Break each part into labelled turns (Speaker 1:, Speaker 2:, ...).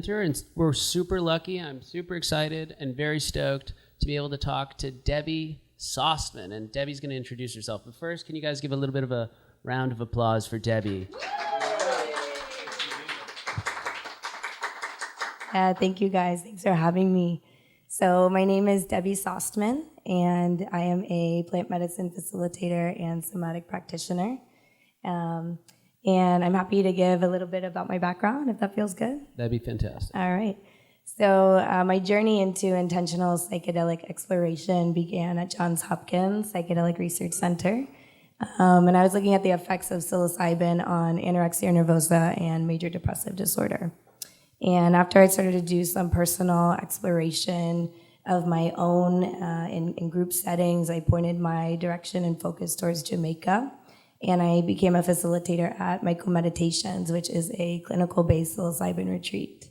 Speaker 1: And we're super lucky. I'm super excited and very stoked to be able to talk to Debbie Sostman. And Debbie's going to introduce herself. But first, can you guys give a little bit of a round of applause for Debbie?
Speaker 2: Thank you, guys. Thanks for having me. So my name is Debbie Sostman, and I am a plant medicine facilitator and somatic practitioner. And I'm happy to give a little bit about my background, if that feels good.
Speaker 1: That'd be fantastic.
Speaker 2: All right. So my journey into intentional psychedelic exploration began at Johns Hopkins Psychedelic Research Center. And I was looking at the effects of psilocybin on anorexia nervosa and major depressive disorder. And after I started to do some personal exploration of my own in group settings, I pointed my direction and focus towards Jamaica. And I became a facilitator at Mycomeditations, which is a clinical-based psilocybin retreat.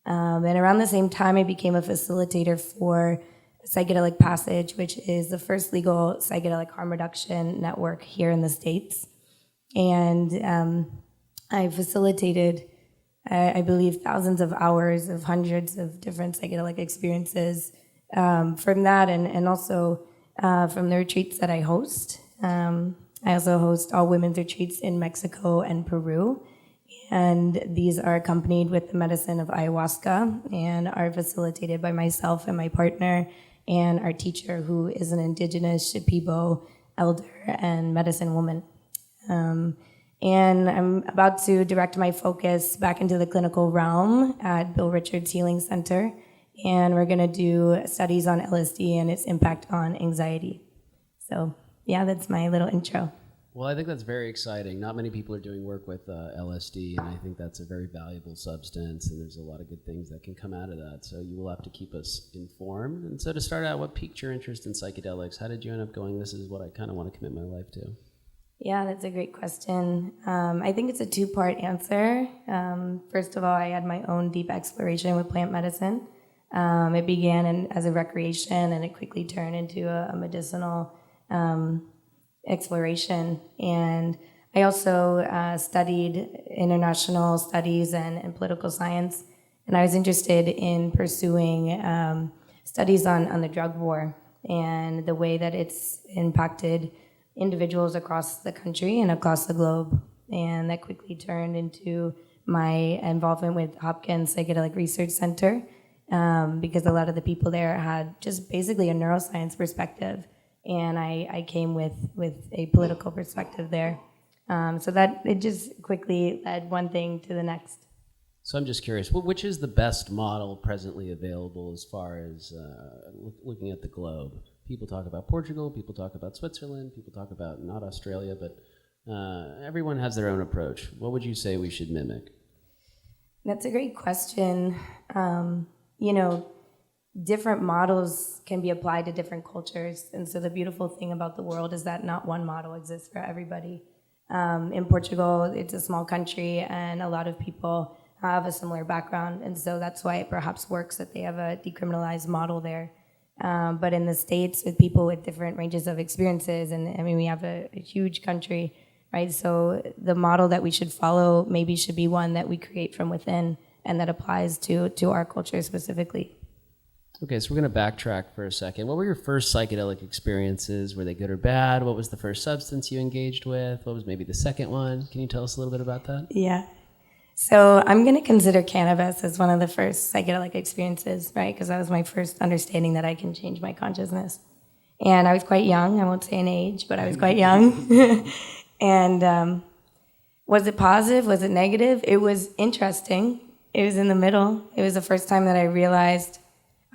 Speaker 2: And around the same time, I became a facilitator for Psychedelic Passage, which is the first legal psychedelic harm reduction network here in the States. And I facilitated, I believe, thousands of hours of hundreds of different psychedelic experiences from that, and also from the retreats that I host. I also host all women's retreats in Mexico and Peru, and these are accompanied with the medicine of ayahuasca and are facilitated by myself and my partner and our teacher, who is an indigenous Shipibo elder and medicine woman. And I'm about to direct my focus back into the clinical realm at Bill Richards Healing Center, and we're going to do studies on LSD and its impact on anxiety. So yeah, that's my little intro.
Speaker 1: Well, I think that's very exciting. Not many people are doing work with LSD, and I think that's a very valuable substance, and there's a lot of good things that can come out of that. So you will have to keep us informed. And so to start out, what piqued your interest in psychedelics? How did you end up going, this is what I kind of want to commit my life to?
Speaker 2: Yeah, that's a great question. I think it's a two-part answer. First of all, I had my own deep exploration with plant medicine. It began as a recreation, and it quickly turned into a medicinal exploration. And I also studied international studies and political science, and I was interested in pursuing studies on the drug war and the way that it's impacted individuals across the country and across the globe. And that quickly turned into my involvement with Hopkins Psychedelic Research Center, because a lot of the people there had just basically a neuroscience perspective, and I came with a political perspective there. So that it just quickly led one thing to the next.
Speaker 1: So I'm just curious, which is the best model presently available as far as looking at the globe? People talk about Portugal, people talk about Switzerland, people talk about not Australia, but everyone has their own approach. What would you say we should mimic?
Speaker 2: That's a great question. Different models can be applied to different cultures. And so the beautiful thing about the world is that not one model exists for everybody. In Portugal, it's a small country, and a lot of people have a similar background. And so that's why it perhaps works that they have a decriminalized model there. But in the States, with people with different ranges of experiences, and I mean, we have a huge country, right? So the model that we should follow maybe should be one that we create from within and that applies to our culture specifically.
Speaker 1: Okay, so we're going to backtrack for a second. What were your first psychedelic experiences? Were they good or bad? What was the first substance you engaged with? What was maybe the second one? Can you tell us a little bit about that?
Speaker 2: Yeah. So I'm going to consider cannabis as one of the first psychedelic experiences, right? Because that was my first understanding that I can change my consciousness. And I was quite young. I won't say an age, but I was quite young. And was it positive? Was it negative? It was interesting. It was in the middle. It was the first time that I realized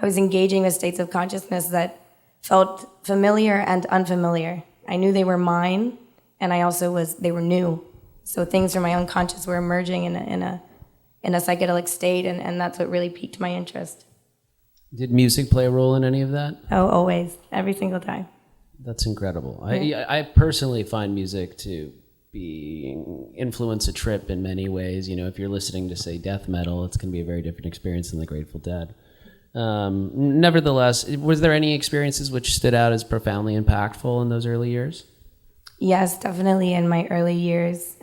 Speaker 2: I was engaging with states of consciousness that felt familiar and unfamiliar. I knew they were mine, and they were new. So things from my own conscious were emerging in a psychedelic state, and that's what really piqued my interest.
Speaker 1: Did music play a role in any of that?
Speaker 2: Oh, always, every single time.
Speaker 1: That's incredible.
Speaker 2: Yeah.
Speaker 1: I personally find music to influence a trip in many ways. You know, if you're listening to, say, death metal, it's going to be a very different experience than the Grateful Dead. Nevertheless, was there any experiences which stood out as profoundly impactful in those early years?
Speaker 2: Yes, definitely in my early years.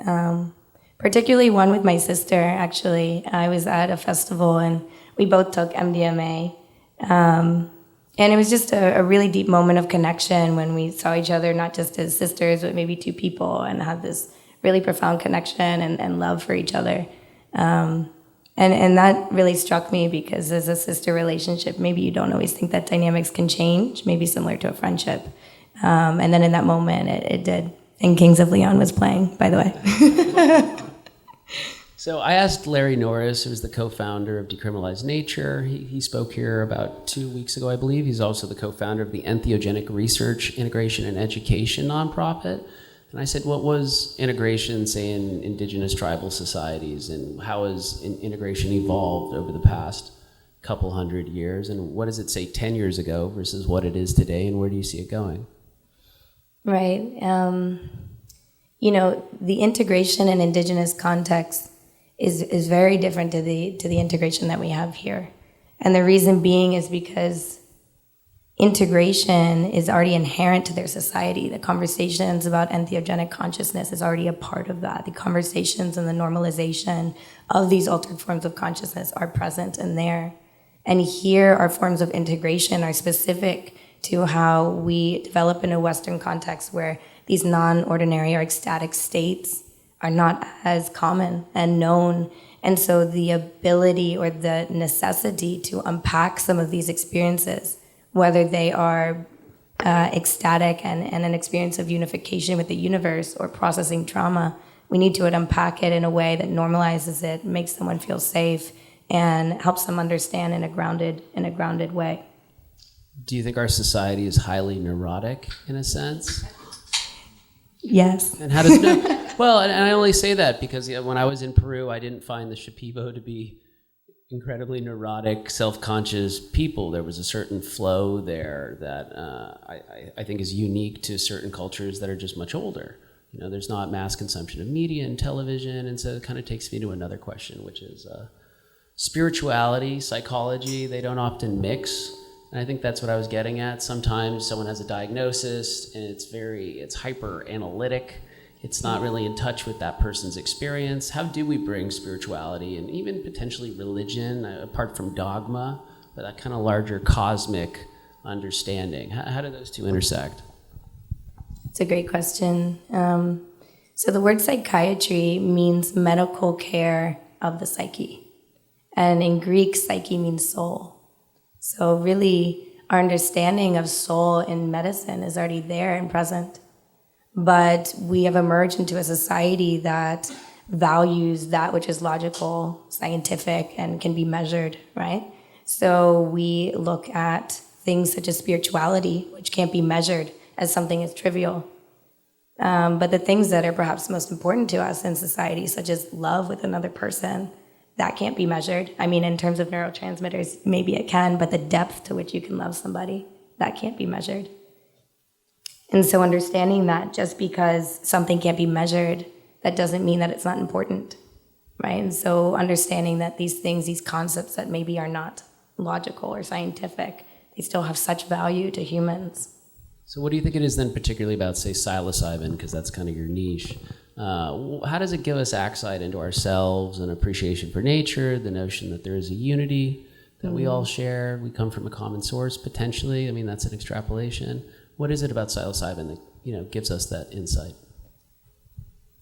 Speaker 2: particularly one with my sister, actually. I was at a festival and we both took MDMA. And it was just a really deep moment of connection when we saw each other, not just as sisters, but maybe two people, and had this really profound connection and love for each other. And that really struck me because as a sister relationship, maybe you don't always think that dynamics can change, maybe similar to a friendship. And then in that moment, it did. And Kings of Leon was playing, by the way.
Speaker 1: So I asked Larry Norris, who's the co-founder of Decriminalized Nature. He spoke here about 2 weeks ago, I believe. He's also the co-founder of the Entheogenic Research, Integration, and Education nonprofit. And I said, what was integration, say, in indigenous tribal societies, and how has integration evolved over the past couple hundred years? And what does it say 10 years ago versus what it is today, and where do you see it going?
Speaker 2: Right. The integration in indigenous context is very different to the integration that we have here. And the reason being is because integration is already inherent to their society. The conversations about entheogenic consciousness is already a part of that. The conversations and the normalization of these altered forms of consciousness are present and there. And here, our forms of integration are specific to how we develop in a Western context where these non-ordinary or ecstatic states are not as common and known. And so the ability or the necessity to unpack some of these experiences, whether they are ecstatic and an experience of unification with the universe or processing trauma, we need to unpack it in a way that normalizes it, makes someone feel safe, and helps them understand in a grounded way.
Speaker 1: Do you think our society is highly neurotic in a sense?
Speaker 2: Yes.
Speaker 1: And how does well, and I only say that because when I was in Peru, I didn't find the Shipibo to be incredibly neurotic, self-conscious people. There was a certain flow there that I think is unique to certain cultures that are just much older. There's not mass consumption of media and television, and so it kind of takes me to another question, which is spirituality, psychology. They don't often mix. And I think that's what I was getting at. Sometimes someone has a diagnosis and it's hyper analytic. It's not really in touch with that person's experience. How do we bring spirituality and even potentially religion, apart from dogma, but that kind of larger cosmic understanding? How do those two intersect?
Speaker 2: It's a great question. So the word psychiatry means medical care of the psyche. And in Greek, psyche means soul. So really, our understanding of soul in medicine is already there and present. But we have emerged into a society that values that which is logical, scientific, and can be measured, right? So we look at things such as spirituality, which can't be measured, as something as trivial. But the things that are perhaps most important to us in society, such as love with another person, that can't be measured. I mean, in terms of neurotransmitters, maybe it can, but the depth to which you can love somebody, that can't be measured. And so understanding that just because something can't be measured, that doesn't mean that it's not important, right? And so understanding that these things, these concepts that maybe are not logical or scientific, they still have such value to humans.
Speaker 1: So what do you think it is then particularly about, say, psilocybin, because that's kind of your niche? How does it give us insight into ourselves and appreciation for nature, the notion that there is a unity that we all share, we come from a common source potentially? I mean, that's an extrapolation. What is it about psilocybin that gives us that insight?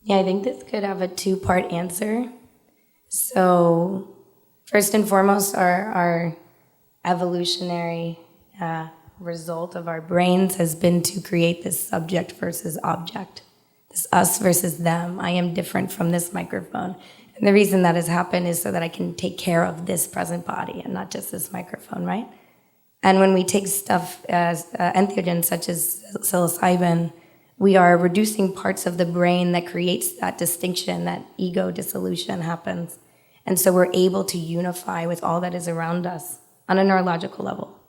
Speaker 2: Yeah, I think this could have a two-part answer. So first and foremost, our evolutionary result of our brains has been to create this subject versus object, this us versus them. I am different from this microphone. And the reason that has happened is so that I can take care of this present body and not just this microphone, right? And when we take stuff as entheogens such as psilocybin, we are reducing parts of the brain that creates that distinction, that ego dissolution happens. And so we're able to unify with all that is around us on a neurological level.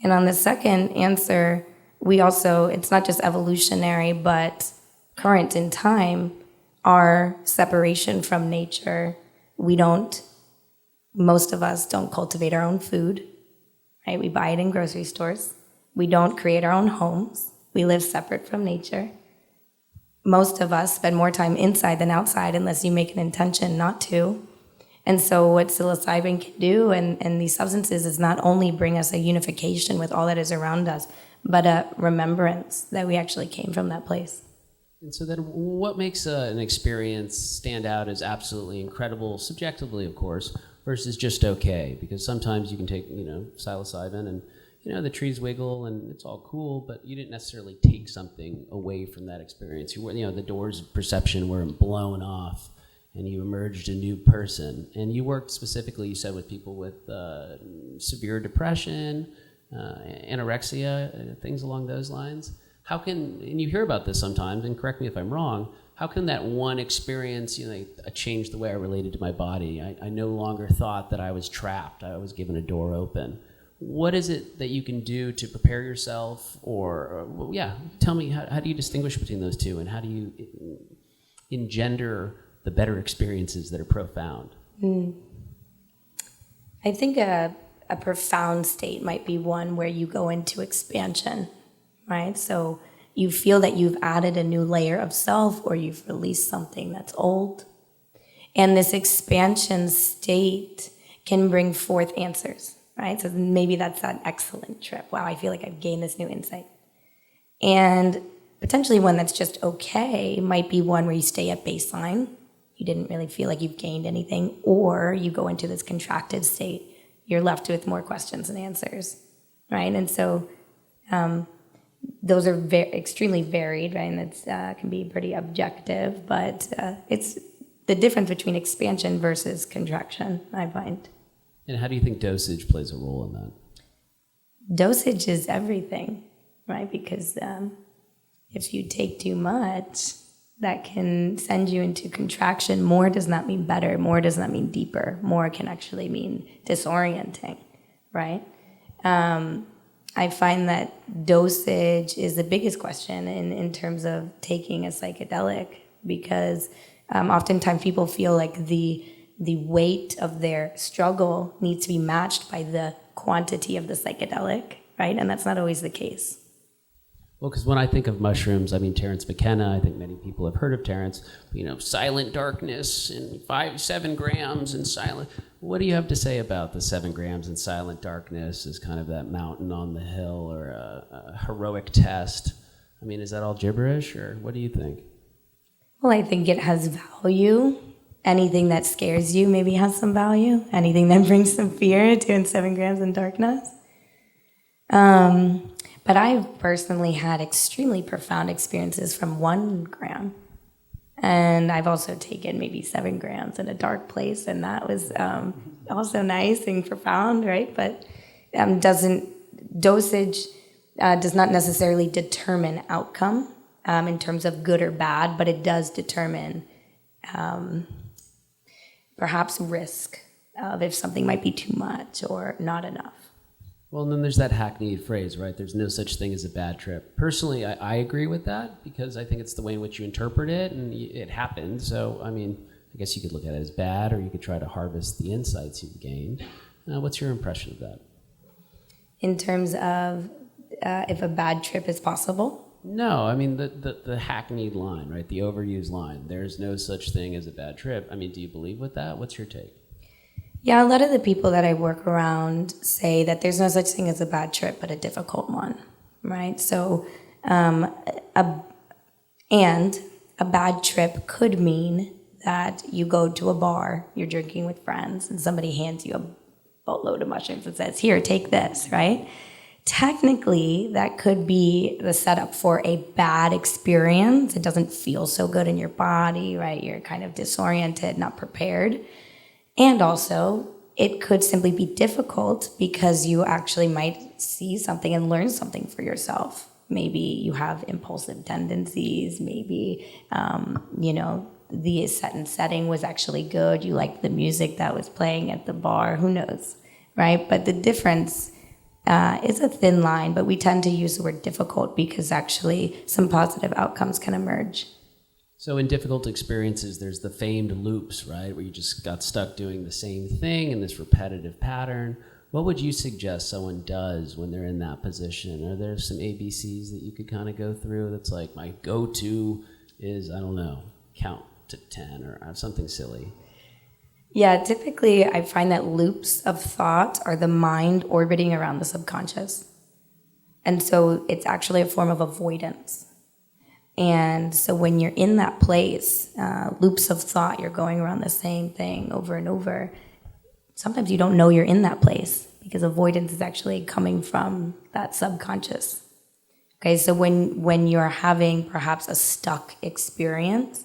Speaker 2: And on the second answer, we also, it's not just evolutionary, but current in time, our separation from nature. Most of us don't cultivate our own food, right? We buy it in grocery stores. We don't create our own homes. We live separate from nature. most of us spend more time inside than outside unless you make an intention not to. And so what psilocybin can do and these substances is not only bring us a unification with all that is around us, but a remembrance that we actually came from that place.
Speaker 1: And so then what makes an experience stand out as absolutely incredible, subjectively, of course, versus just okay? Because sometimes you can take, psilocybin and, the trees wiggle and it's all cool, but you didn't necessarily take something away from that experience. The doors of perception weren't blown off and you emerged a new person. And you worked specifically, you said, with people with severe depression, anorexia, things along those lines. And you hear about this sometimes, and correct me if I'm wrong, how can that one experience, change the way I related to my body? I no longer thought that I was trapped. I was given a door open. What is it that you can do to prepare yourself? Tell me, how do you distinguish between those two, and how do you engender the better experiences that are profound?
Speaker 2: I think a profound state might be one where you go into expansion, right? So you feel that you've added a new layer of self, or you've released something that's old. And this expansion state can bring forth answers, right? So maybe that's that excellent trip. Wow, I feel like I've gained this new insight. And potentially one that's just okay might be one where you stay at baseline. You didn't really feel like you've gained anything, or you go into this contracted state. You're left with more questions than answers, right? And so those are extremely varied, right? And it can be pretty objective, but it's the difference between expansion versus contraction, I find.
Speaker 1: And how do you think dosage plays a role in that?
Speaker 2: Dosage is everything, right? Because if you take too much, that can send you into contraction. More does not mean better. More does not mean deeper. More can actually mean disorienting, right? I find that dosage is the biggest question in terms of taking a psychedelic, because oftentimes people feel like the weight of their struggle needs to be matched by the quantity of the psychedelic, right? And that's not always the case.
Speaker 1: Well, because when I think of mushrooms, I mean Terence McKenna, I think many people have heard of Terence, silent darkness and 7 grams and silent. What do you have to say about the 7 grams and silent darkness as kind of that mountain on the hill, or a heroic test? I mean, is that all gibberish, or what do you think?
Speaker 2: Well, I think it has value. Anything that scares you maybe has some value. Anything that brings some fear, doing 7 grams in darkness. But I've personally had extremely profound experiences from 1 gram. And I've also taken maybe 7 grams in a dark place, and that was also nice and profound, right? But dosage does not necessarily determine outcome in terms of good or bad, but it does determine perhaps risk of if something might be too much or not enough.
Speaker 1: Well, and then there's that hackneyed phrase, right? There's no such thing as a bad trip. Personally, I agree with that, because I think it's the way in which you interpret it, and it happened. So, I mean, I guess you could look at it as bad, or you could try to harvest the insights you've gained. What's your impression of that?
Speaker 2: In terms of if a bad trip is possible?
Speaker 1: No, I mean the hackneyed line, right? The overused line. There's no such thing as a bad trip. I mean, do you believe with that? What's your take?
Speaker 2: Yeah, a lot of the people that I work around say that there's no such thing as a bad trip, but a difficult one, right? So, a bad trip could mean that you go to a bar, you're drinking with friends, and somebody hands you a boatload of mushrooms and says, "Here, take this," right? Technically, that could be the setup for a bad experience. It doesn't feel so good in your body, right? You're kind of disoriented, not prepared. And also, it could simply be difficult because you actually might see something and learn something for yourself. Maybe you have impulsive tendencies. Maybe, the set and setting was actually good. You liked the music that was playing at the bar. Who knows, right? But the difference is a thin line, but we tend to use the word difficult because actually some positive outcomes can emerge.
Speaker 1: So in difficult experiences, there's the famed loops, right? Where you just got stuck doing the same thing in this repetitive pattern. What would you suggest someone does when they're in that position? Are there some ABCs that you could kind of go through that's like my go-to is, I don't know, count to 10 or something silly.
Speaker 2: Yeah, typically I find that loops of thought are the mind orbiting around the subconscious. And so it's actually a form of avoidance. And so when you're in that place, loops of thought, you're going around the same thing over and over. Sometimes you don't know you're in that place because avoidance is actually coming from that subconscious. Okay, so when you're having perhaps a stuck experience,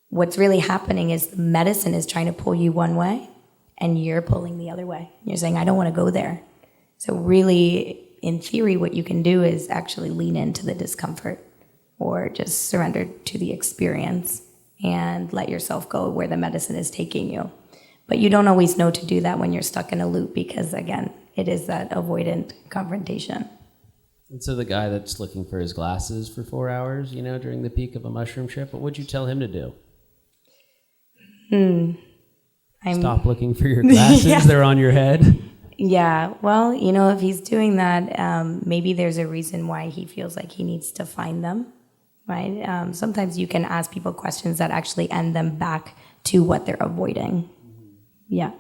Speaker 2: what's really happening is the medicine is trying to pull you one way and you're pulling the other way. You're saying, I don't want to go there. So really, in theory, what you can do is actually lean into the discomfort or just surrender to the experience and let yourself go where the medicine is taking you. But you don't always know to do that when you're stuck in a loop because, again, it is that avoidant confrontation.
Speaker 1: And so the guy that's looking for his glasses for 4 hours, during the peak of a mushroom trip, what would you tell him to do? Stop looking for your glasses, yeah. They're on your head.
Speaker 2: Yeah, well, if he's doing that, maybe there's a reason why he feels like he needs to find them, right? Sometimes you can ask people questions that actually end them back to what they're avoiding. Yeah.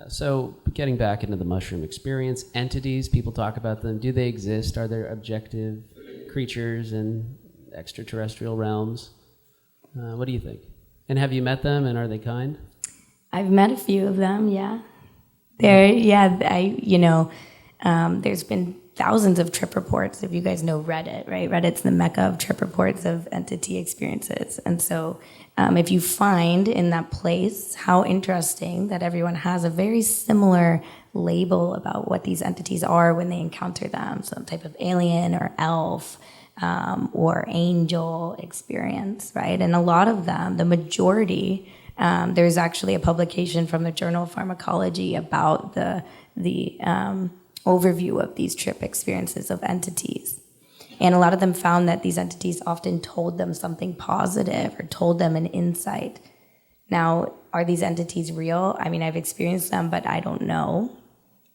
Speaker 1: So getting back into the mushroom experience, entities, people talk about them. Do they exist? Are there objective creatures in extraterrestrial realms? What do you think? And have you met them, and are they kind?
Speaker 2: I've met a few of them, yeah. There's been thousands of trip reports, if you guys know Reddit, right? Reddit's the mecca of trip reports of entity experiences. And so if you find in that place how interesting that everyone has a very similar label about what these entities are when they encounter them, some type of alien or elf or angel experience, right? And a lot of them, the majority, there's actually a publication from the Journal of Pharmacology about the overview of these trip experiences of entities. And a lot of them found that these entities often told them something positive or told them an insight. Now, are these entities real? I mean, I've experienced them, but I don't know.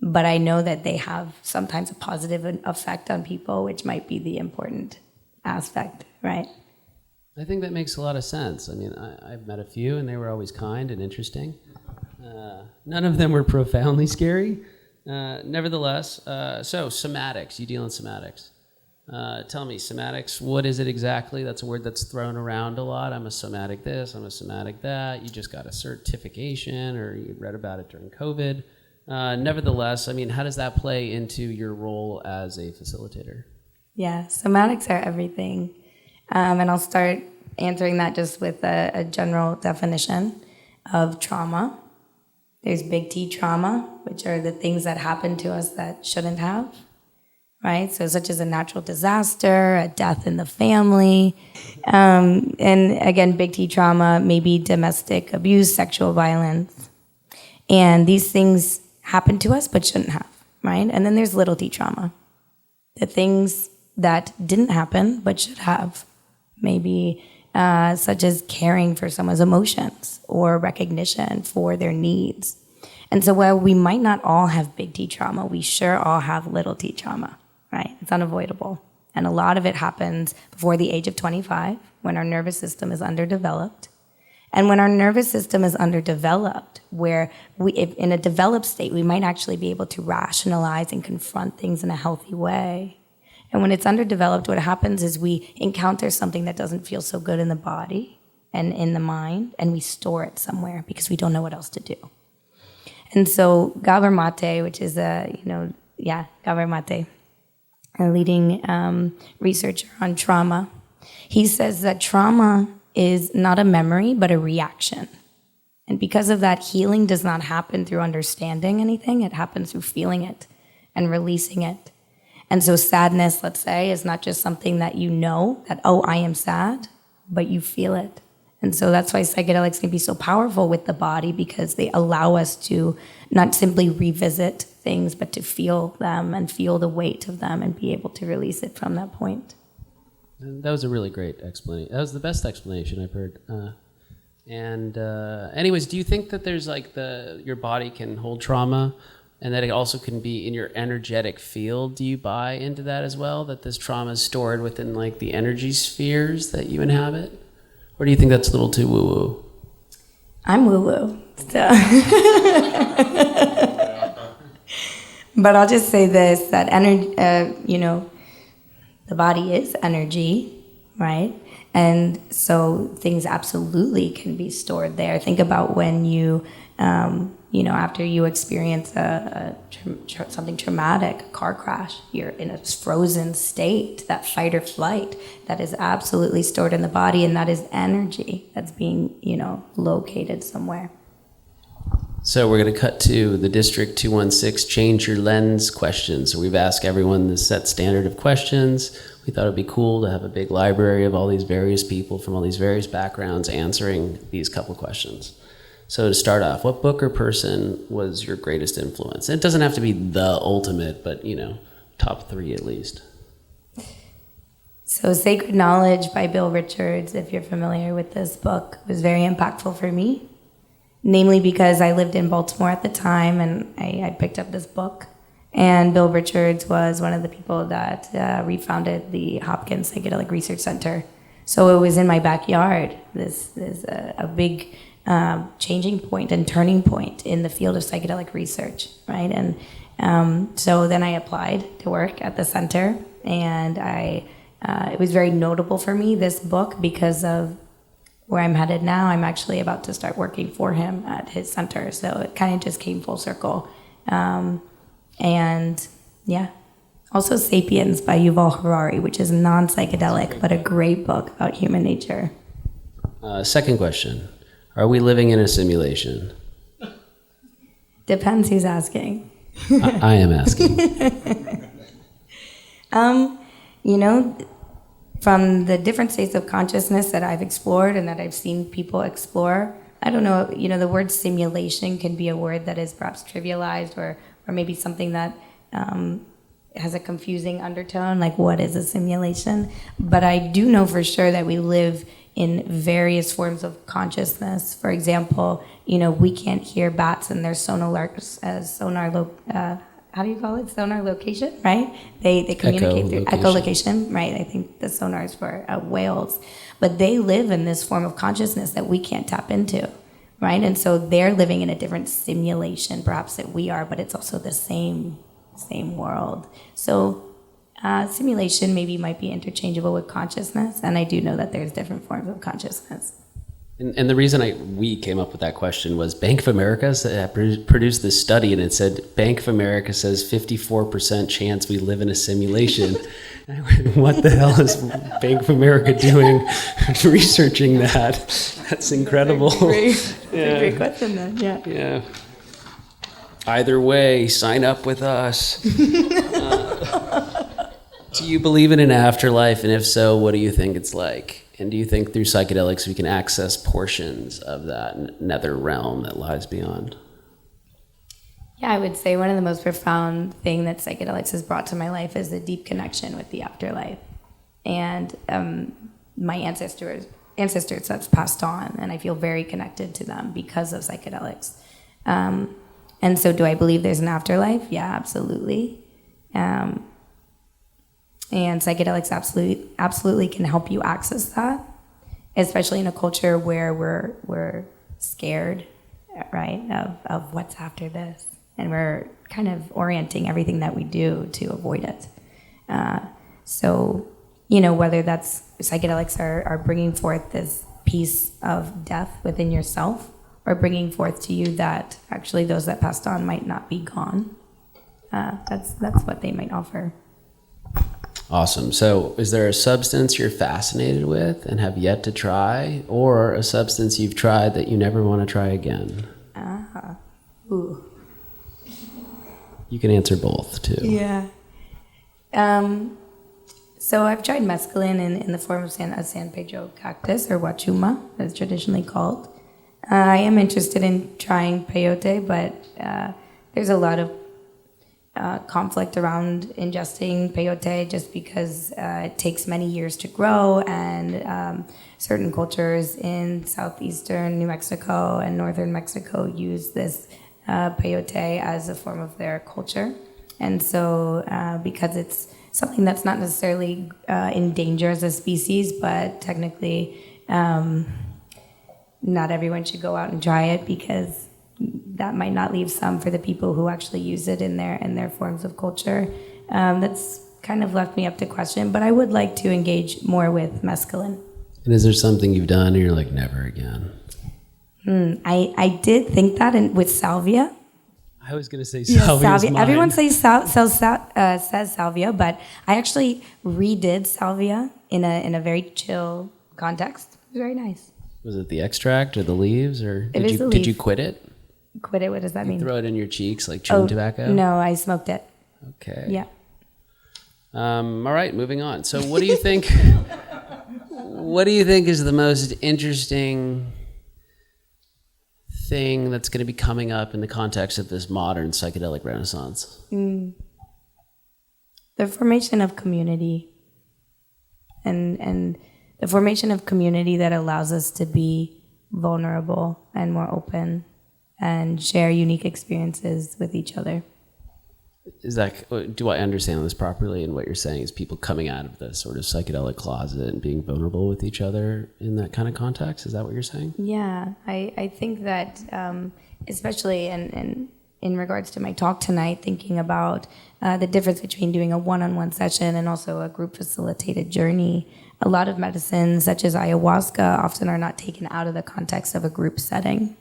Speaker 2: But I know that they have sometimes a positive effect on people, which might be the important aspect, right?
Speaker 1: I think that makes a lot of sense. I mean, I've met a few, and they were always kind and interesting. None of them were profoundly scary. Nevertheless, so somatics, you deal in somatics. Tell me, somatics, what is it exactly? That's a word that's thrown around a lot. I'm a somatic this, I'm a somatic that. You just got a certification, or you read about it during COVID. Nevertheless, I mean, how does that play into your role as a facilitator? Yeah,
Speaker 2: somatics are everything. And I'll start answering that just with a general definition of trauma. There's big T trauma, which are the things that happen to us that shouldn't have, right? So such as a natural disaster, a death in the family. And again, big T trauma, maybe domestic abuse, sexual violence. And these things happen to us but shouldn't have, right? And then there's little T trauma, the things that didn't happen but should have. Maybe such as caring for someone's emotions or recognition for their needs. And so while we might not all have big T trauma, we sure all have little T trauma, right? It's unavoidable. And a lot of it happens before the age of 25 when our nervous system is underdeveloped. And when our nervous system is underdeveloped, where if in a developed state, we might actually be able to rationalize and confront things in a healthy way. And when it's underdeveloped, what happens is we encounter something that doesn't feel so good in the body and in the mind, and we store it somewhere because we don't know what else to do. And so Gabor Mate, which is Gabor Mate, a leading researcher on trauma, he says that trauma is not a memory, but a reaction. And because of that, healing does not happen through understanding anything. It happens through feeling it and releasing it. And so sadness, let's say, is not just something that you know, that, oh, I am sad, but you feel it. And so that's why psychedelics can be so powerful with the body, because they allow us to not simply revisit things, but to feel them and feel the weight of them and be able to release it from that point.
Speaker 1: And that was a really great explanation. That was the best explanation I've heard. Anyways, do you think that there's your body can hold trauma And that it also can be in your energetic field. Do you buy into that as well, that this trauma is stored within like the energy spheres that you inhabit? Or do you think that's a little too woo-woo?
Speaker 2: I'm woo-woo, so. But I'll just say this, that energy, the body is energy, right? And so things absolutely can be stored there. Think about when you, after you experience something traumatic, a car crash, you're in a frozen state, that fight or flight, that is absolutely stored in the body, and that is energy that's being, located somewhere.
Speaker 1: So we're going to cut to the District216 Change Your Lens questions. So we've asked everyone this set standard of questions. We thought it'd be cool to have a big library of all these various people from all these various backgrounds answering these couple questions. So to start off, what book or person was your greatest influence? It doesn't have to be the ultimate, but top 3 at least.
Speaker 2: So Sacred Knowledge by Bill Richards, if you're familiar with this book, was very impactful for me. Namely because I lived in Baltimore at the time, and I picked up this book. And Bill Richards was one of the people that refounded the Hopkins Psychedelic Research Center. So it was in my backyard. This is a big changing point and turning point in the field of psychedelic research, right? And so then I applied to work at the center, and it was very notable for me, this book, because of where I'm headed now. I'm actually about to start working for him at his center, so it kind of just came full circle. And yeah, also Sapiens by Yuval Harari, which is non-psychedelic, but a great book about human nature.
Speaker 1: Second question, are we living in a simulation?
Speaker 2: Depends who's asking.
Speaker 1: I am asking.
Speaker 2: From the different states of consciousness that I've explored and that I've seen people explore, I don't know, the word simulation can be a word that is perhaps trivialized or maybe something that has a confusing undertone, like what is a simulation? But I do know for sure that we live in various forms of consciousness. For example, we can't hear bats and their sonar location, right? They communicate through echolocation, right? I think the sonar is for whales. But they live in this form of consciousness that we can't tap into, right? And so they're living in a different simulation, perhaps, that we are, but it's also the same world. So simulation maybe might be interchangeable with consciousness, and I do know that there's different forms of consciousness.
Speaker 1: And the reason we came up with that question was Bank of America produced this study, and it said Bank of America says 54% chance we live in a simulation. What the hell is Bank of America doing researching that? That's incredible.
Speaker 2: That's a great question then, yeah.
Speaker 1: Yeah. Either way, sign up with us. Do you believe in an afterlife? And if so, what do you think it's like? And do you think through psychedelics we can access portions of that nether realm that lies beyond?
Speaker 2: Yeah, I would say one of the most profound thing that psychedelics has brought to my life is the deep connection with the afterlife. And my ancestors have passed on, and I feel very connected to them because of psychedelics. And so do I believe there's an afterlife? Yeah, absolutely. And psychedelics absolutely can help you access that, especially in a culture where we're scared, right, of what's after this, and we're kind of orienting everything that we do to avoid it. So, whether that's psychedelics are bringing forth this piece of death within yourself, or bringing forth to you that actually those that passed on might not be gone. That's what they might offer.
Speaker 1: Awesome. So is there a substance you're fascinated with and have yet to try, or a substance you've tried that you never want to try again?
Speaker 2: Ooh.
Speaker 1: You can answer both, too.
Speaker 2: Yeah. So I've tried mescaline in the form of a San Pedro cactus, or wachuma, as traditionally called. I am interested in trying peyote, but there's a lot of conflict around ingesting peyote just because it takes many years to grow, and certain cultures in southeastern New Mexico and northern Mexico use this peyote as a form of their culture. And so because it's something that's not necessarily in danger as a species, but technically not everyone should go out and try it, because that might not leave some for the people who actually use it in their forms of culture. That's kind of left me up to question, but I would like to engage more with mescaline.
Speaker 1: And is there something you've done and you're like, never again?
Speaker 2: I did think that with salvia.
Speaker 1: I was going to say salvia.
Speaker 2: Everyone says salvia, but I actually redid salvia in a very chill context. It was very nice.
Speaker 1: Was it the extract or the leaves, or did you quit it?
Speaker 2: Quit it? What does that mean?
Speaker 1: Throw it in your cheeks like chewing tobacco?
Speaker 2: No, I smoked it.
Speaker 1: Okay.
Speaker 2: Yeah.
Speaker 1: All right, moving on. So what do you think? What do you think is the most interesting thing that's going to be coming up in the context of this modern psychedelic renaissance?
Speaker 2: The formation of community, and the formation of community that allows us to be vulnerable and more open and share unique experiences with each other.
Speaker 1: Is that, do I understand this properly? And what you're saying is people coming out of the sort of psychedelic closet and being vulnerable with each other in that kind of context? Is that what you're saying?
Speaker 2: Yeah, I think that especially in regards to my talk tonight, thinking about the difference between doing a one-on-one session and also a group facilitated journey. A lot of medicines, such as ayahuasca, often are not taken out of the context of a group setting.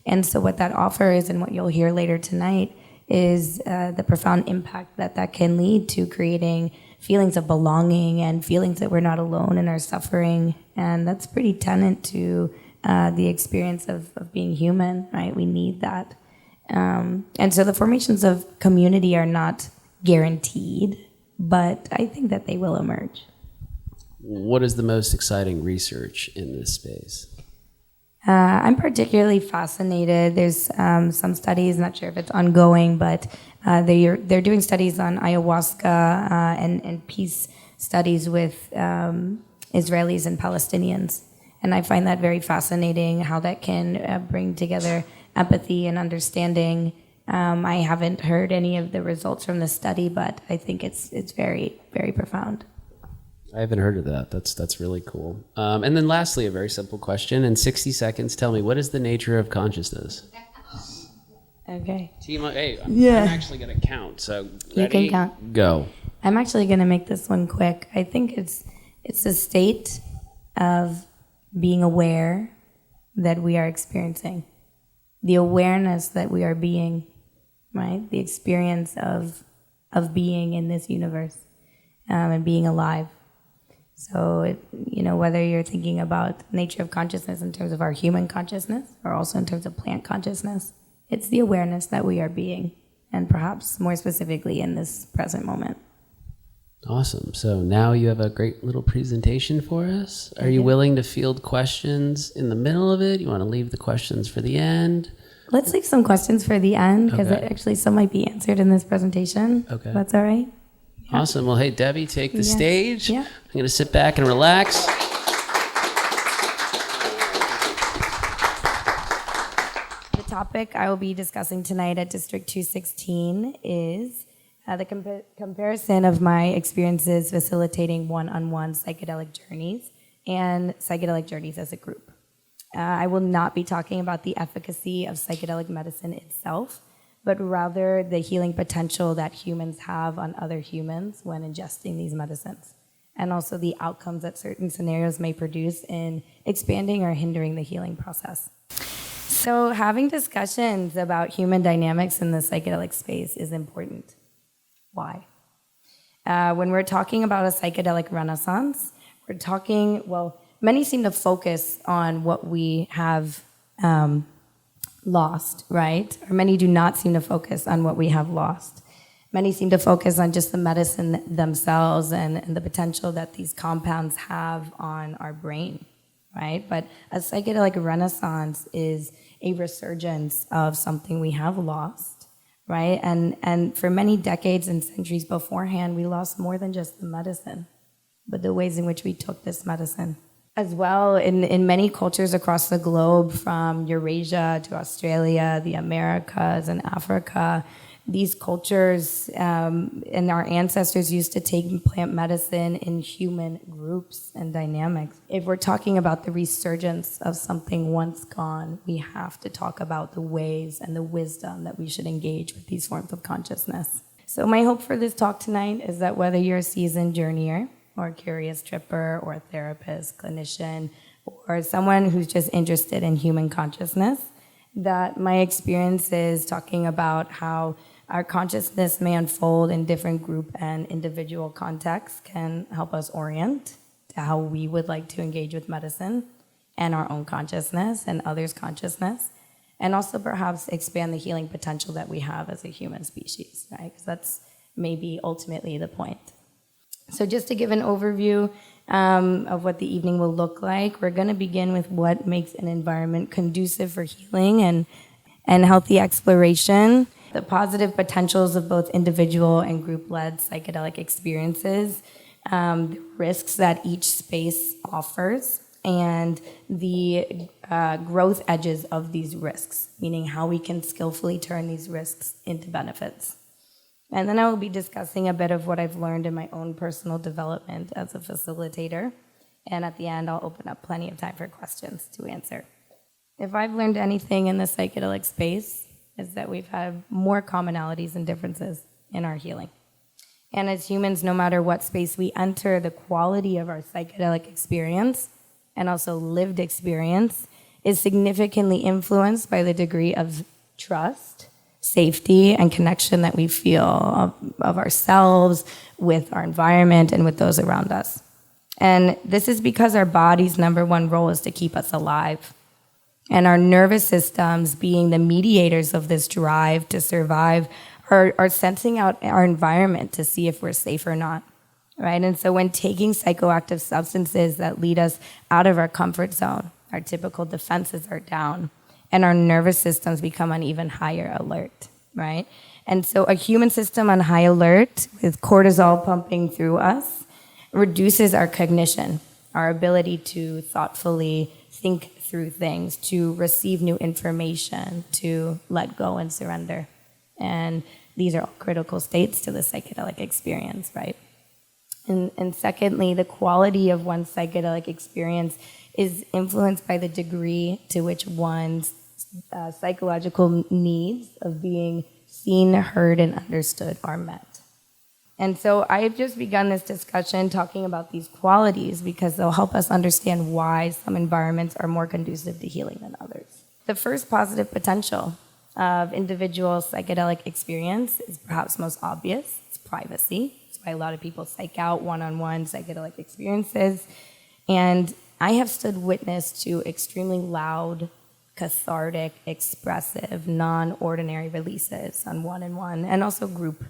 Speaker 2: And so what that offers, and what you'll hear later tonight, is the profound impact that can lead to creating feelings of belonging and feelings that we're not alone in our suffering. And that's pretty tenet to the experience of being human, right? We need that. And so the formations of community are not guaranteed, but I think that they will emerge.
Speaker 1: What is the most exciting research in this space?
Speaker 2: I'm particularly fascinated. There's some studies, not sure if it's ongoing, but they're doing studies on ayahuasca and peace studies with Israelis and Palestinians. And I find that very fascinating, how that can bring together empathy and understanding. I haven't heard any of the results from the study, but I think it's very, very profound.
Speaker 1: I haven't heard of that. That's really cool. And then lastly, a very simple question. In 60 seconds, tell me, what is the nature of consciousness?
Speaker 2: Okay.
Speaker 1: Team, hey, I'm actually going to count. So ready?
Speaker 2: You can count.
Speaker 1: Go.
Speaker 2: I'm actually going to make this one quick. I think it's a state of being aware that we are experiencing. The awareness that we are being, right? The experience of being in this universe and being alive. So, whether you're thinking about nature of consciousness in terms of our human consciousness or also in terms of plant consciousness, it's the awareness that we are being, and perhaps more specifically in this present moment.
Speaker 1: Awesome. So now you have a great little presentation for us. Are you willing to field questions in the middle of it? You want to leave the questions for the end?
Speaker 2: Let's leave some questions for the end, because actually some might be answered in this presentation.
Speaker 1: Okay.
Speaker 2: That's all right? Yeah.
Speaker 1: Awesome. Well, hey, Debbie, take the stage.
Speaker 2: Yeah.
Speaker 1: I'm going to sit back and relax.
Speaker 2: The topic I will be discussing tonight at District216 is the comparison of my experiences facilitating one-on-one psychedelic journeys and psychedelic journeys as a group. I will not be talking about the efficacy of psychedelic medicine itself, but rather the healing potential that humans have on other humans when ingesting these medicines, and also the outcomes that certain scenarios may produce in expanding or hindering the healing process. So having discussions about human dynamics in the psychedelic space is important. Why? When we're talking about a psychedelic renaissance, we're talking, many seem to focus on what we have lost, right? Or many do not seem to focus on what we have lost. Many seem to focus on just the medicine themselves and the potential that these compounds have on our brain, right? But a psychedelic renaissance is a resurgence of something we have lost, right? And for many decades and centuries beforehand, we lost more than just the medicine, but the ways in which we took this medicine. As well, in many cultures across the globe, from Eurasia to Australia, the Americas, and Africa, these cultures and our ancestors used to take plant medicine in human groups and dynamics. If we're talking about the resurgence of something once gone, we have to talk about the ways and the wisdom that we should engage with these forms of consciousness. So my hope for this talk tonight is that whether you're a seasoned journeyer, or a curious tripper, or a therapist, clinician, or someone who's just interested in human consciousness, that my experiences talking about how our consciousness may unfold in different group and individual contexts can help us orient to how we would like to engage with medicine and our own consciousness and others' consciousness, and also perhaps expand the healing potential that we have as a human species, right? Because that's maybe ultimately the point. So just to give an overview of what the evening will look like, we're going to begin with what makes an environment conducive for healing and healthy exploration, the positive potentials of both individual and group-led psychedelic experiences, the risks that each space offers, and the growth edges of these risks, meaning how we can skillfully turn these risks into benefits. And then I will be discussing a bit of what I've learned in my own personal development as a facilitator. And at the end, I'll open up plenty of time for questions to answer. If I've learned anything in the psychedelic space, is that we've had more commonalities and differences in our healing. And as humans, no matter what space we enter, the quality of our psychedelic experience and also lived experience is significantly influenced by the degree of trust, safety, and connection that we feel of ourselves, with our environment, and with those around us. And this is because our body's number one role is to keep us alive. And our nervous systems, being the mediators of this drive to survive, are sensing out our environment to see if we're safe or not, right? And so when taking psychoactive substances that lead us out of our comfort zone, our typical defenses are down, and our nervous systems become on even higher alert, right? And so a human system on high alert with cortisol pumping through us reduces our cognition, our ability to thoughtfully think through things, to receive new information, to let go and surrender. And these are all critical states to the psychedelic experience, right? And secondly, the quality of one's psychedelic experience is influenced by the degree to which one's psychological needs of being seen, heard, and understood are met. And so I've just begun this discussion talking about these qualities because they'll help us understand why some environments are more conducive to healing than others. The first positive potential of individual psychedelic experience is perhaps most obvious. It's privacy. That's why a lot of people psych out one-on-one psychedelic experiences. And I have stood witness to extremely loud, cathartic, expressive, non-ordinary releases on one-on-one and also group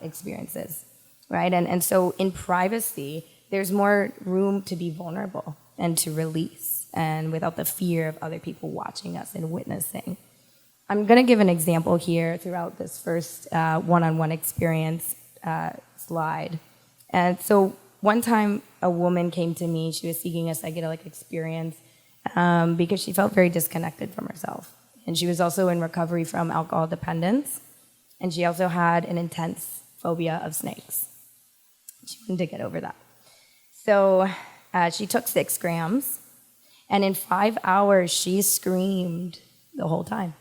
Speaker 2: experiences, right? And so in privacy, there's more room to be vulnerable and to release, and without the fear of other people watching us and witnessing. I'm going to give an example here throughout this first one-on-one experience slide. And so one time a woman came to me, she was seeking a psychedelic experience because she felt very disconnected from herself. And she was also in recovery from alcohol dependence. And she also had an intense phobia of snakes. She wanted to get over that. So she took 6 grams. And in 5 hours, she screamed the whole time.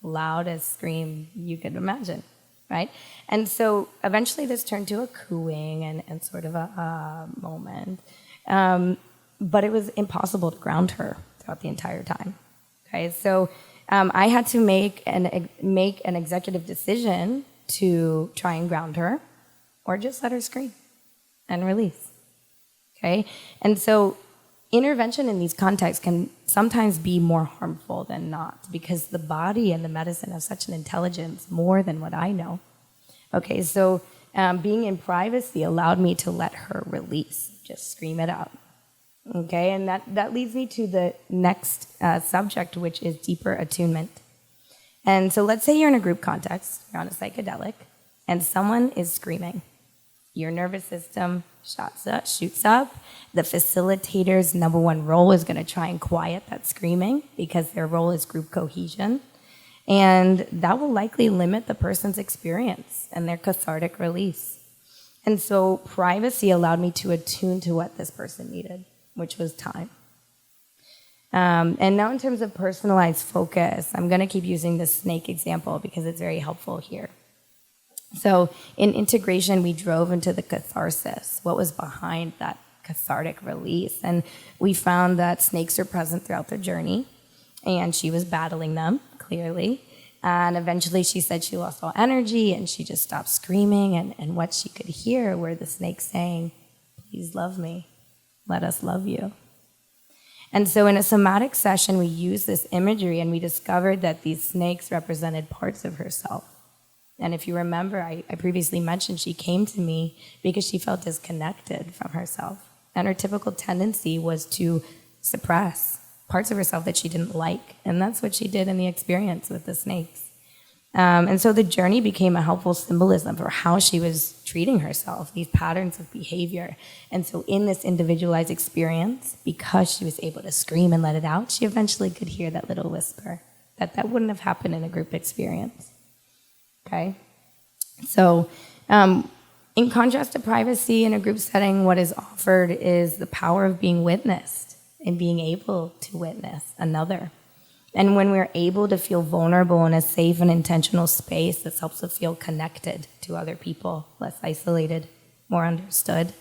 Speaker 2: Loudest scream you could imagine, right? And so eventually this turned to a cooing and sort of a moment. But it was impossible to ground her throughout the entire time. Okay, so I had to make an executive decision to try and ground her, or just let her scream and release. Okay, and so intervention in these contexts can sometimes be more harmful than not, because the body and the medicine have such an intelligence, more than what I know. Okay, so being in privacy allowed me to let her release, just scream it out. Okay, and that leads me to the next subject, which is deeper attunement. And so let's say you're in a group context, you're on a psychedelic, and someone is screaming. Your nervous system shoots up. The facilitator's number one role is going to try and quiet that screaming because their role is group cohesion. And that will likely limit the person's experience and their cathartic release. And so privacy allowed me to attune to what this person needed, which was time. And now in terms of personalized focus, I'm going to keep using the snake example because it's very helpful here. So in integration, we drove into the catharsis, what was behind that cathartic release. And we found that snakes are present throughout their journey, and she was battling them, clearly. And eventually she said she lost all energy, and she just stopped screaming, and what she could hear were the snakes saying, "Please love me. Let us love you." And so in a somatic session, we used this imagery, and we discovered that these snakes represented parts of herself. And if you remember, I previously mentioned she came to me because she felt disconnected from herself. And her typical tendency was to suppress parts of herself that she didn't like. And that's what she did in the experience with the snakes. And so the journey became a helpful symbolism for how she was treating herself, these patterns of behavior. And so in this individualized experience, because she was able to scream and let it out, she eventually could hear that little whisper that wouldn't have happened in a group experience. Okay? So in contrast to privacy in a group setting, what is offered is the power of being witnessed and being able to witness another. And when we're able to feel vulnerable in a safe and intentional space, this helps us feel connected to other people, less isolated, more understood.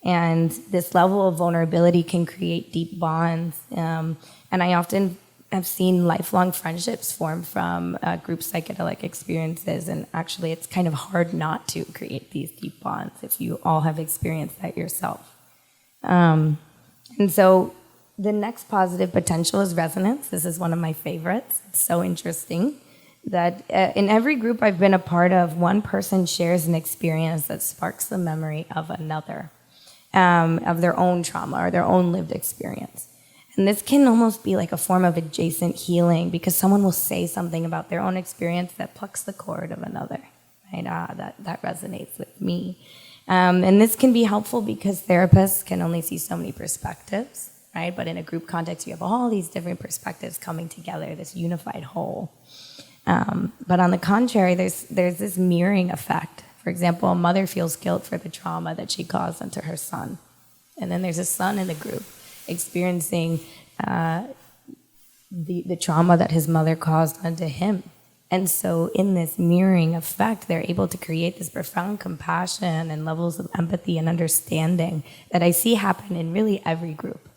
Speaker 2: And this level of vulnerability can create deep bonds. And I often have seen lifelong friendships form from group psychedelic experiences. And actually, it's kind of hard not to create these deep bonds if you all have experienced that yourself. And so the next positive potential is resonance. This is one of my favorites. It's so interesting that in every group I've been a part of, one person shares an experience that sparks the memory of another, of their own trauma or their own lived experience. And this can almost be like a form of adjacent healing because someone will say something about their own experience that plucks the cord of another. Right? That resonates with me. And this can be helpful because therapists can only see so many perspectives. Right? But in a group context, you have all these different perspectives coming together, this unified whole. But on the contrary, there's this mirroring effect. For example, a mother feels guilt for the trauma that she caused onto her son. And then there's a son in the group experiencing the trauma that his mother caused onto him. And so in this mirroring effect, they're able to create this profound compassion and levels of empathy and understanding that I see happen in really every group.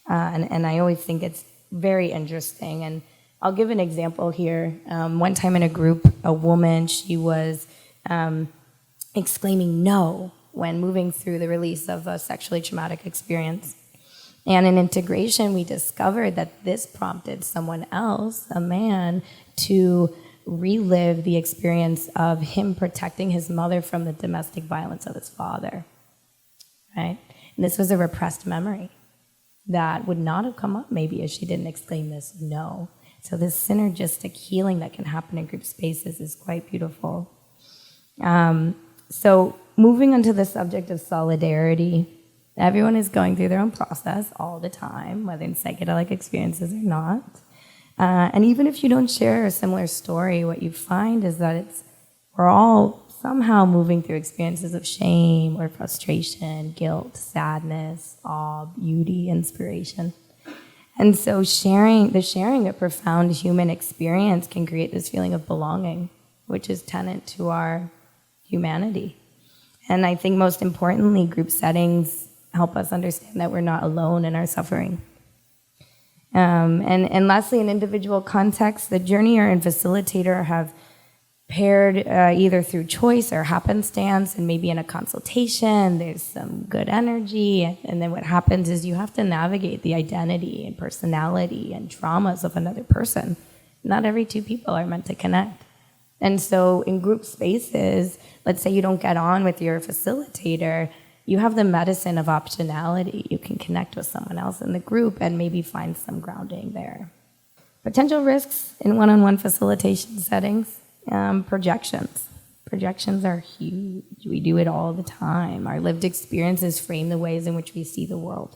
Speaker 2: And I always think it's very interesting. And I'll give an example here. One time in a group, a woman, she was exclaiming no when moving through the release of a sexually traumatic experience. And in integration, we discovered that this prompted someone else, a man, to relive the experience of him protecting his mother from the domestic violence of his father. Right? And this was a repressed memory that would not have come up maybe if she didn't exclaim this no. So this synergistic healing that can happen in group spaces is quite beautiful. So moving on to the subject of solidarity, everyone is going through their own process all the time, whether in psychedelic experiences or not. And even if you don't share a similar story, what you find is that we're all somehow moving through experiences of shame or frustration, guilt, sadness, awe, beauty, inspiration. And so sharing a profound human experience can create this feeling of belonging, which is tenet to our humanity. And I think most importantly, group settings help us understand that we're not alone in our suffering. And lastly, in individual context, the journeyer and facilitator have paired either through choice or happenstance, and maybe in a consultation, there's some good energy, and then what happens is you have to navigate the identity and personality and traumas of another person. Not every two people are meant to connect. And so in group spaces, let's say you don't get on with your facilitator, you have the medicine of optionality. You can connect with someone else in the group and maybe find some grounding there. Potential risks in one-on-one facilitation settings. Projections. Projections are huge. We do it all the time. Our lived experiences frame the ways in which we see the world.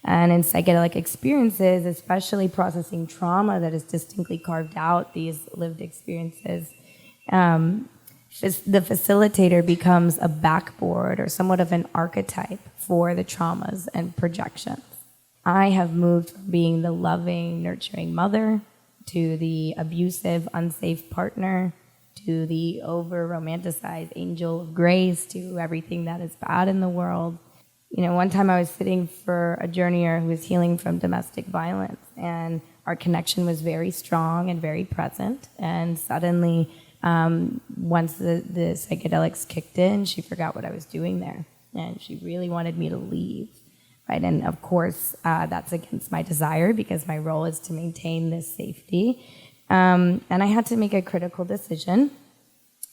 Speaker 2: And in psychedelic experiences, especially processing trauma that is distinctly carved out these lived experiences, the facilitator becomes a backboard or somewhat of an archetype for the traumas and projections. I have moved from being the loving, nurturing mother to the abusive, unsafe partner, to the over-romanticized angel of grace, to everything that is bad in the world. One time I was sitting for a journeyer who was healing from domestic violence, and our connection was very strong and very present. And suddenly, once the psychedelics kicked in, she forgot what I was doing there, and she really wanted me to leave. Right? And of course, that's against my desire because my role is to maintain this safety. And I had to make a critical decision.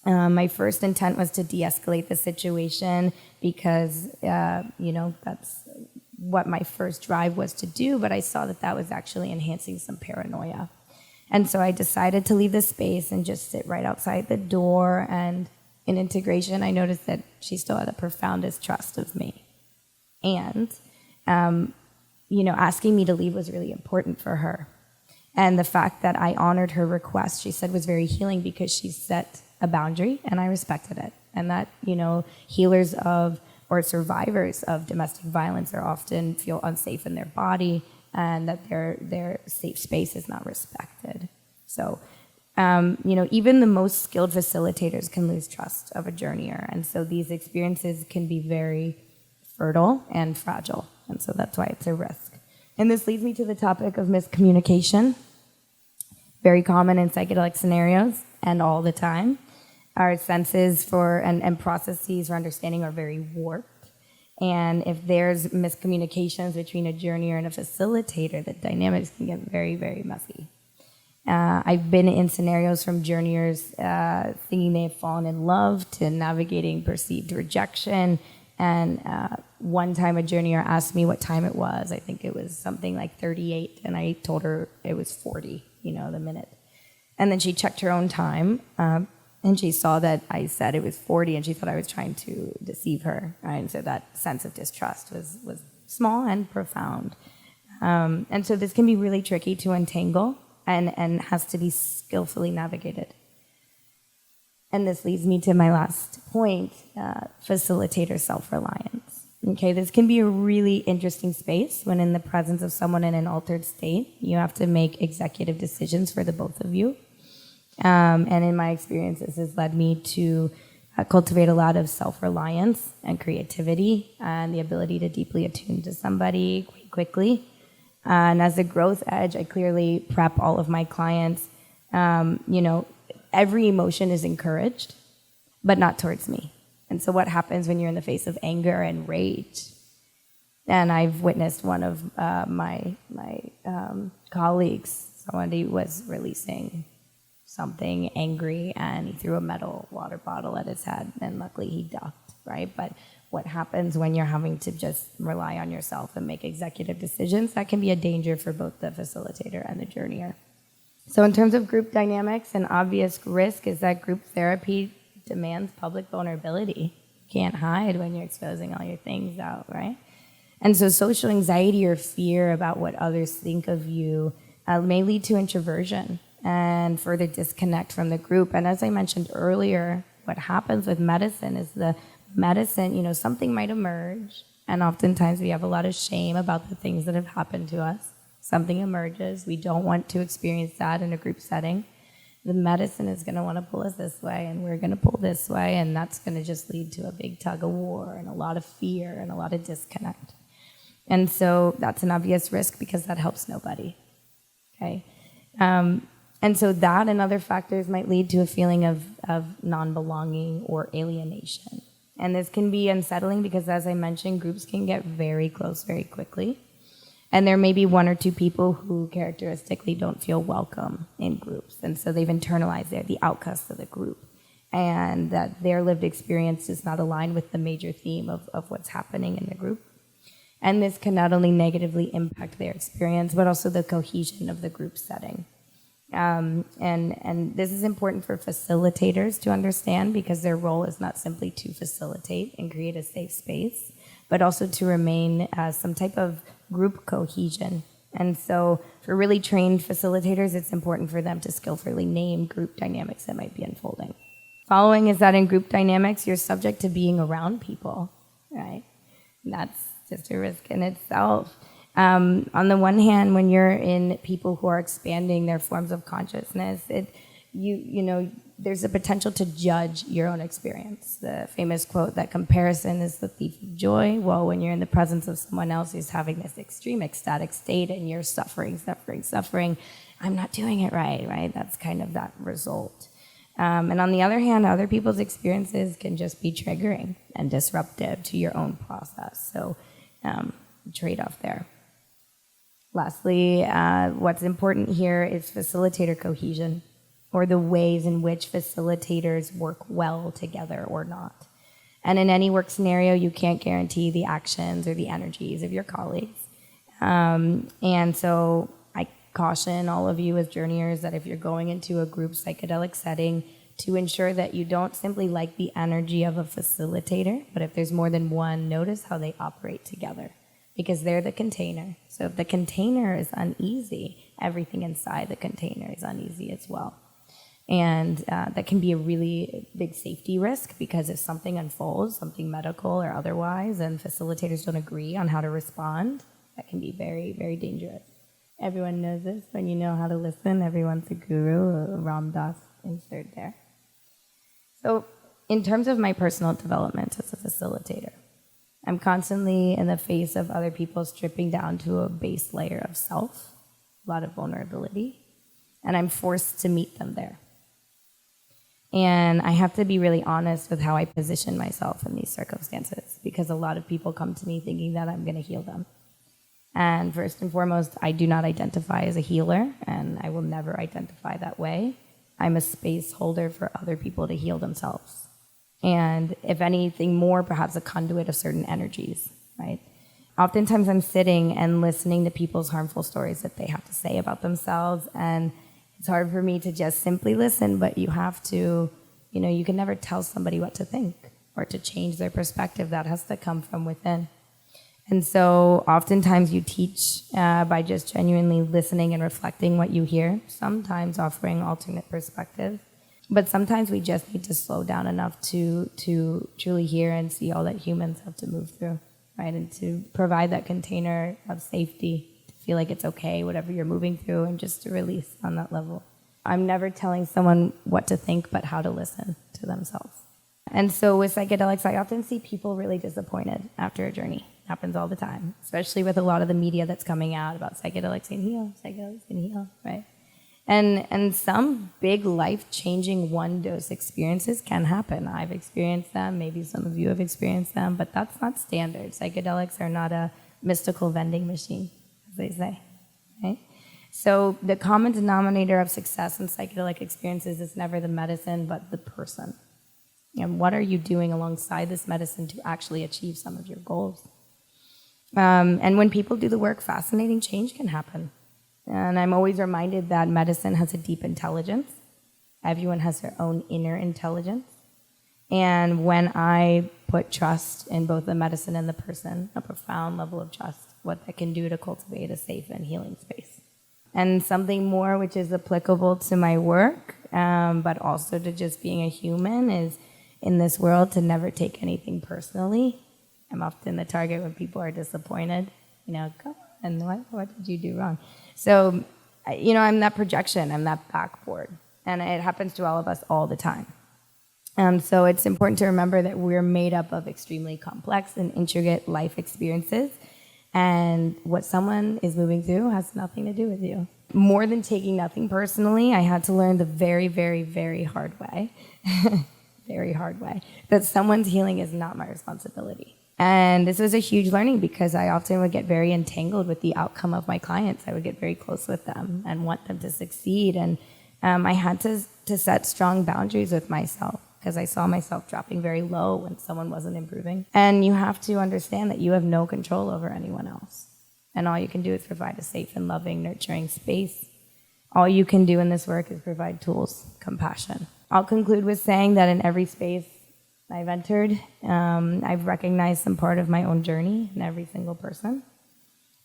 Speaker 2: My first intent was to de-escalate the situation because, that's what my first drive was to do, but I saw that was actually enhancing some paranoia. And so I decided to leave the space and just sit right outside the door. And in integration, I noticed that she still had the profoundest trust of me. And, asking me to leave was really important for her. And the fact that I honored her request, she said, was very healing because she set a boundary and I respected it. And that, healers or survivors of domestic violence are often feel unsafe in their body and that their safe space is not respected. So, even the most skilled facilitators can lose trust of a journeyer. And so these experiences can be very fertile and fragile. And so that's why it's a risk. And this leads me to the topic of miscommunication. Very common in psychedelic scenarios and all the time. Our senses and processes for understanding are very warped. And if there's miscommunications between a journeyer and a facilitator, the dynamics can get very, very messy. I've been in scenarios from journeyers thinking they have fallen in love to navigating perceived rejection. And one time a journeyer asked me what time it was. I think it was something like 38, and I told her it was 40, the minute. And then she checked her own time, and she saw that I said it was 40, and she thought I was trying to deceive her. Right? And so that sense of distrust was small and profound. And so this can be really tricky to untangle and has to be skillfully navigated. And this leads me to my last point, facilitator self-reliance. Okay, this can be a really interesting space when in the presence of someone in an altered state, you have to make executive decisions for the both of you. And in my experience, this has led me to cultivate a lot of self-reliance and creativity and the ability to deeply attune to somebody quite quickly. And as a growth edge, I clearly prep all of my clients, every emotion is encouraged, but not towards me. And so what happens when you're in the face of anger and rage? And I've witnessed one of my colleagues, somebody was releasing something angry and he threw a metal water bottle at his head, and luckily he ducked, right? But what happens when you're having to just rely on yourself and make executive decisions, that can be a danger for both the facilitator and the journeyer. So in terms of group dynamics, an obvious risk is that group therapy demands public vulnerability. You can't hide when you're exposing all your things out, right? And so social anxiety or fear about what others think of you may lead to introversion and further disconnect from the group. And as I mentioned earlier, what happens with medicine is the medicine, something might emerge, and oftentimes we have a lot of shame about the things that have happened to us. Something emerges, we don't want to experience that in a group setting. The medicine is going to want to pull us this way, and we're going to pull this way, and that's going to just lead to a big tug of war and a lot of fear and a lot of disconnect. And so that's an obvious risk because that helps nobody, okay? And so that and other factors might lead to a feeling of non-belonging or alienation. And this can be unsettling because, as I mentioned, groups can get very close very quickly. And there may be one or two people who characteristically don't feel welcome in groups. And so they've internalized they're the outcasts of the group. And that their lived experience does not align with the major theme of what's happening in the group. And this can not only negatively impact their experience, but also the cohesion of the group setting. And this is important for facilitators to understand, because their role is not simply to facilitate and create a safe space, but also to remain as some type of group cohesion. And so for really trained facilitators, it's important for them to skillfully name group dynamics that might be unfolding. Following is that in group dynamics, you're subject to being around people, right? And that's just a risk in itself. On the one hand, when you're in people who are expanding their forms of consciousness, there's a potential to judge your own experience. The famous quote that comparison is the thief of joy. Well, when you're in the presence of someone else who's having this extreme ecstatic state and you're suffering, I'm not doing it right? That's kind of that result. And on the other hand, other people's experiences can just be triggering and disruptive to your own process. So trade-off there. Lastly, what's important here is facilitator cohesion, or the ways in which facilitators work well together or not. And in any work scenario, you can't guarantee the actions or the energies of your colleagues. And so I caution all of you as journeyers that if you're going into a group psychedelic setting, to ensure that you don't simply like the energy of a facilitator, but if there's more than one, notice how they operate together, because they're the container. So if the container is uneasy, everything inside the container is uneasy as well. And that can be a really big safety risk, because if something unfolds, something medical or otherwise, and facilitators don't agree on how to respond, that can be very, very dangerous. Everyone knows this. When you know how to listen, everyone's a guru. Ram Dass insert there. So in terms of my personal development as a facilitator, I'm constantly in the face of other people stripping down to a base layer of self, a lot of vulnerability, and I'm forced to meet them there. And I have to be really honest with how I position myself in these circumstances, because a lot of people come to me thinking that I'm going to heal them. And first and foremost, I do not identify as a healer, and I will never identify that way. I'm a space holder for other people to heal themselves. And if anything more, perhaps a conduit of certain energies, right? Oftentimes I'm sitting and listening to people's harmful stories that they have to say about themselves, and it's hard for me to just simply listen, but you have to, you can never tell somebody what to think or to change their perspective. That has to come from within. And so oftentimes you teach by just genuinely listening and reflecting what you hear, sometimes offering alternate perspectives. But sometimes we just need to slow down enough to truly hear and see all that humans have to move through, right? And to provide that container of safety, to feel like it's okay, whatever you're moving through, and just to release on that level. I'm never telling someone what to think, but how to listen to themselves. And so with psychedelics, I often see people really disappointed after a journey. Happens all the time, especially with a lot of the media that's coming out about psychedelics can heal, right? And some big life-changing one-dose experiences can happen. I've experienced them, maybe some of you have experienced them, but that's not standard. Psychedelics are not a mystical vending machine, as they say, right? So the common denominator of success in psychedelic experiences is never the medicine, but the person. And what are you doing alongside this medicine to actually achieve some of your goals? And when people do the work, fascinating change can happen. And I'm always reminded that medicine has a deep intelligence. Everyone has their own inner intelligence. And when I put trust in both the medicine and the person, a profound level of trust, what that can do to cultivate a safe and healing space. And something more which is applicable to my work, but also to just being a human, is in this world to never take anything personally. I'm often the target when people are disappointed. Come on, what did you do wrong? So, I'm that projection, I'm that backboard. And it happens to all of us all the time. So it's important to remember that we're made up of extremely complex and intricate life experiences. And what someone is moving through has nothing to do with you. More than taking nothing personally, I had to learn the very, very, very hard way, very hard way, that someone's healing is not my responsibility. And this was a huge learning, because I often would get very entangled with the outcome of my clients. I would get very close with them and want them to succeed. And I had to set strong boundaries with myself, because I saw myself dropping very low when someone wasn't improving. And you have to understand that you have no control over anyone else. And all you can do is provide a safe and loving, nurturing space. all you can do in this work is provide tools, compassion. I'll conclude with saying that in every space I've entered, I've recognized some part of my own journey in every single person.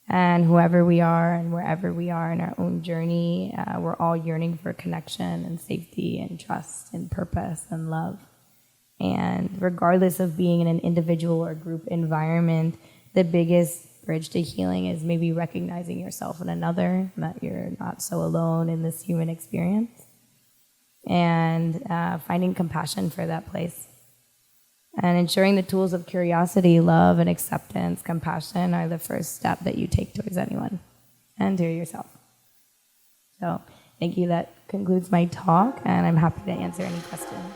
Speaker 2: And whoever we are and wherever we are in our own journey, we're all yearning for connection and safety and trust and purpose and love. And regardless of being in an individual or group environment, the biggest bridge to healing is maybe recognizing yourself in another, that you're not so alone in this human experience, and finding compassion for that place. And ensuring the tools of curiosity, love, and acceptance, compassion are the first step that you take towards anyone and to yourself. So thank you. That concludes my talk, and I'm happy to answer any questions.